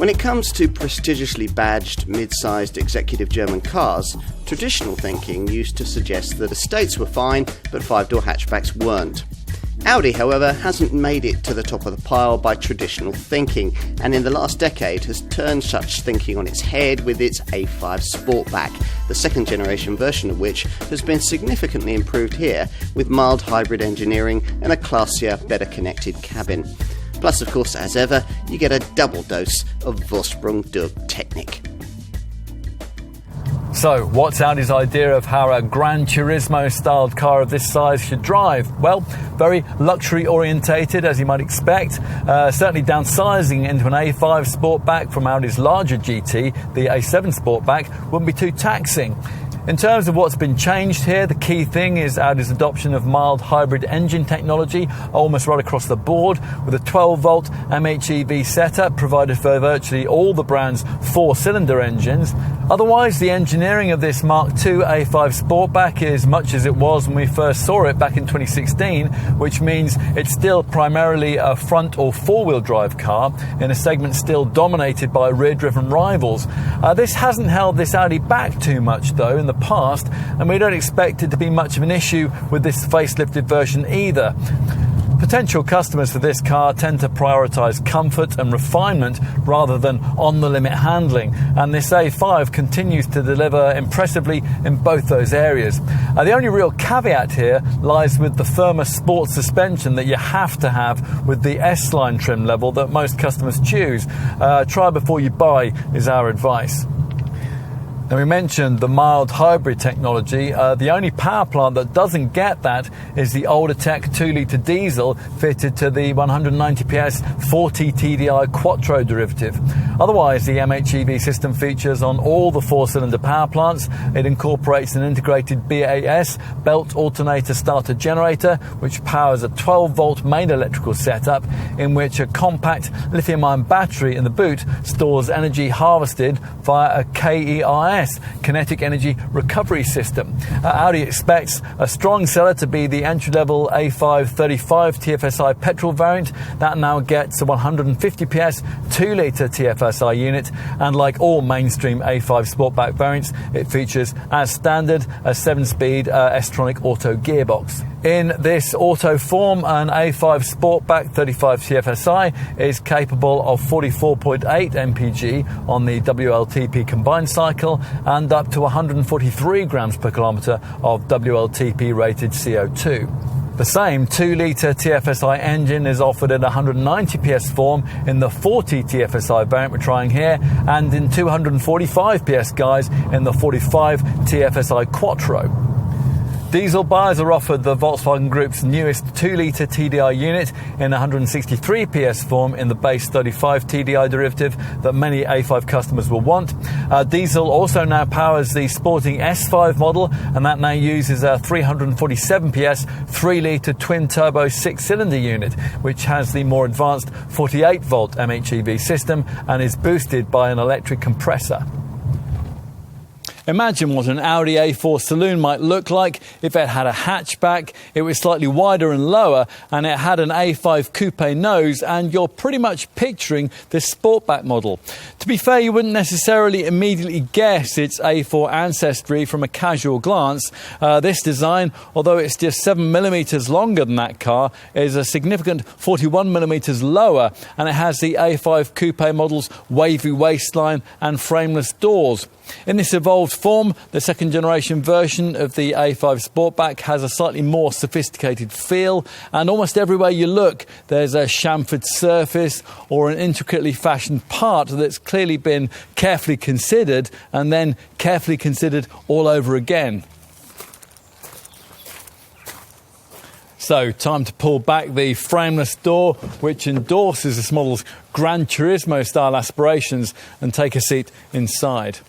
When it comes to prestigiously badged, mid-sized executive German cars, traditional thinking used to suggest that estates were fine, but five-door hatchbacks weren't. Audi, however, hasn't made it to the top of the pile by traditional thinking, and in the last decade has turned such thinking on its head with its A5 Sportback, the second generation version of which has been significantly improved here with mild hybrid engineering and a classier, better connected cabin. Plus, of course, as ever, you get a double dose of Vorsprung durch Technik. So, what's Audi's idea of how a Gran Turismo-styled car of this size should drive? Well, very luxury-orientated, as you might expect. Certainly downsizing into an A5 Sportback from Audi's larger GT, the A7 Sportback, wouldn't be too taxing. In terms of what's been changed here, the key thing is Audi's adoption of mild hybrid engine technology, almost right across the board, with a 12-volt MHEV setup provided for virtually all the brand's 4-cylinder engines. Otherwise, the engineering of this Mark II A5 Sportback is much as it was when we first saw it back in 2016, which means it's still primarily a front or four-wheel drive car in a segment still dominated by rear-driven rivals. This hasn't held this Audi back too much, though, in the past, and we don't expect it to be much of an issue with this facelifted version either. Potential customers for this car tend to prioritise comfort and refinement rather than on-the-limit handling, and this A5 continues to deliver impressively in both those areas. The only real caveat here lies with the firmer sport suspension that you have to have with the S-Line trim level that most customers choose. Try before you buy is our advice. Now, we mentioned the mild hybrid technology. The only power plant that doesn't get that is the older tech 2-litre diesel fitted to the 190 PS 40 TDI Quattro derivative. Otherwise, the MHEV system features on all the 4-cylinder power plants. It incorporates an integrated BAS belt alternator starter generator, which powers a 12-volt main electrical setup in which a compact lithium-ion battery in the boot stores energy harvested via a KERS, kinetic energy recovery system. Audi expects a strong seller to be the entry-level A5 35 TFSI petrol variant that now gets a 150 PS 2-litre TFSI unit, and like all mainstream A5 Sportback variants, it features as standard a 7-speed S-tronic auto gearbox. In this auto form, an A5 Sportback 35 TFSI is capable of 44.8 mpg on the WLTP combined cycle and up to 143 grams per kilometre of WLTP rated CO2. The same 2-litre TFSI engine is offered in 190 PS form in the 40 TFSI variant we're trying here, and in 245 PS guys in the 45 TFSI Quattro. Diesel buyers are offered the Volkswagen Group's newest 2-litre TDI unit in 163 PS form in the base 35 TDI derivative that many A5 customers will want. Diesel also now powers the sporting S5 model, and that now uses a 347 PS 3-litre twin-turbo 6-cylinder unit, which has the more advanced 48-volt MHEV system and is boosted by an electric compressor. Imagine what an Audi A4 saloon might look like if it had a hatchback, it was slightly wider and lower, and it had an A5 coupe nose, and you're pretty much picturing this Sportback model. To be fair, you wouldn't necessarily immediately guess its A4 ancestry from a casual glance. This design, although it's just 7mm longer than that car, is a significant 41mm lower, and it has the A5 coupe model's wavy waistline and frameless doors. In this evolved form, the second generation version of the A5 Sportback has a slightly more sophisticated feel, and almost everywhere you look there's a chamfered surface or an intricately fashioned part that's clearly been carefully considered and then carefully considered all over again. So, time to pull back the frameless door, which endorses this model's Gran Turismo style aspirations, and take a seat inside.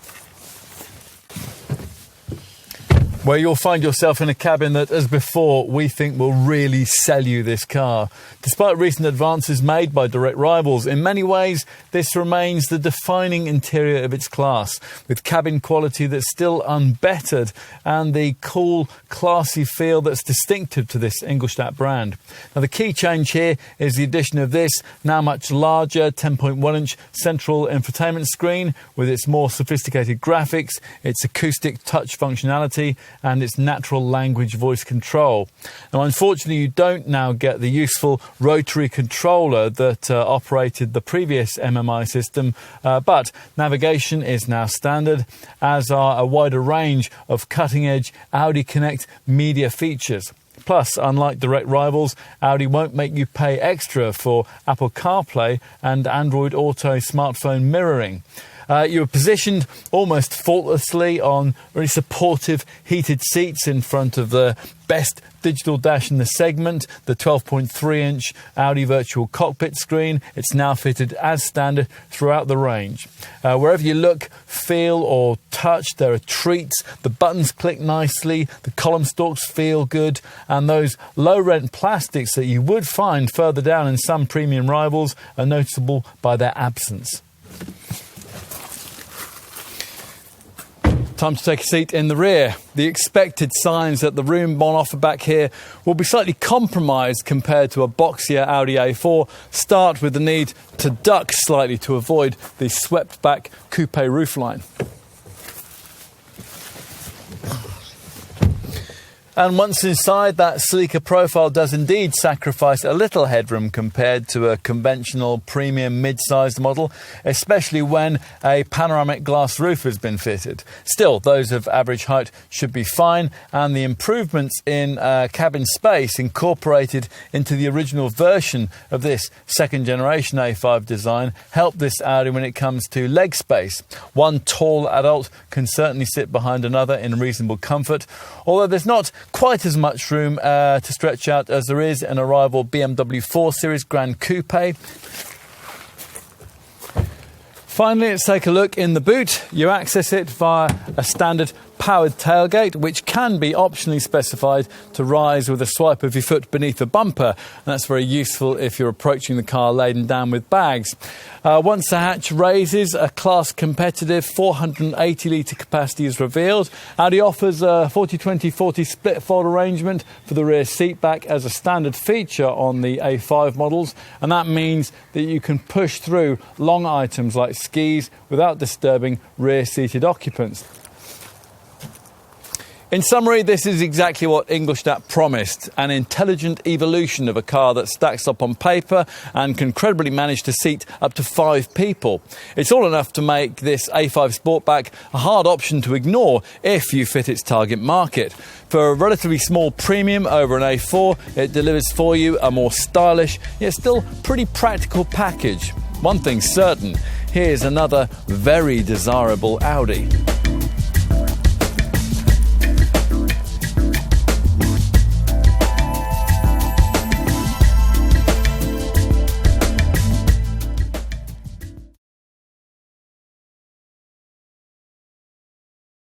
where you'll find yourself in a cabin that, as before, we think will really sell you this car. Despite recent advances made by direct rivals, in many ways this remains the defining interior of its class, with cabin quality that's still unbettered and the cool, classy feel that's distinctive to this Ingolstadt brand. Now, the key change here is the addition of this now much larger 10.1-inch central infotainment screen with its more sophisticated graphics, its acoustic touch functionality and its natural language voice control. Now, unfortunately, you don't now get the useful rotary controller that operated the previous MMI system, but navigation is now standard, as are a wider range of cutting-edge Audi Connect media features. Plus, unlike direct rivals, Audi won't make you pay extra for Apple CarPlay and Android Auto smartphone mirroring. You are positioned almost faultlessly on very supportive heated seats in front of the best digital dash in the segment, the 12.3-inch Audi virtual cockpit screen. It's now fitted as standard throughout the range. Wherever you look, feel or touch, there are treats. The buttons click nicely, the column stalks feel good, and those low-rent plastics that you would find further down in some premium rivals are noticeable by their absence. Time to take a seat in the rear. The expected signs that the room on offer back here will be slightly compromised compared to a boxier Audi A4 start with the need to duck slightly to avoid the swept back coupe roofline. And once inside, that sleeker profile does indeed sacrifice a little headroom compared to a conventional premium mid-sized model, especially when a panoramic glass roof has been fitted. Still, those of average height should be fine, and the improvements in cabin space incorporated into the original version of this second-generation A5 design help this Audi when it comes to leg space. One tall adult can certainly sit behind another in reasonable comfort, although there's not quite as much room to stretch out as there is in a rival BMW 4 Series Grand Coupe. Finally, let's take a look in the boot. You access it via a standard powered tailgate, which can be optionally specified to rise with a swipe of your foot beneath the bumper. And that's very useful if you're approaching the car laden down with bags. Once the hatch raises, a class competitive 480-litre capacity is revealed. Audi offers a 40-20-40 split fold arrangement for the rear seat back as a standard feature on the A5 models, and that means that you can push through long items like skis without disturbing rear-seated occupants. In summary, this is exactly what Ingolstadt promised, an intelligent evolution of a car that stacks up on paper and can credibly manage to seat up to 5 people. It's all enough to make this A5 Sportback a hard option to ignore if you fit its target market. For a relatively small premium over an A4, it delivers for you a more stylish, yet still pretty practical package. One thing's certain, here's another very desirable Audi.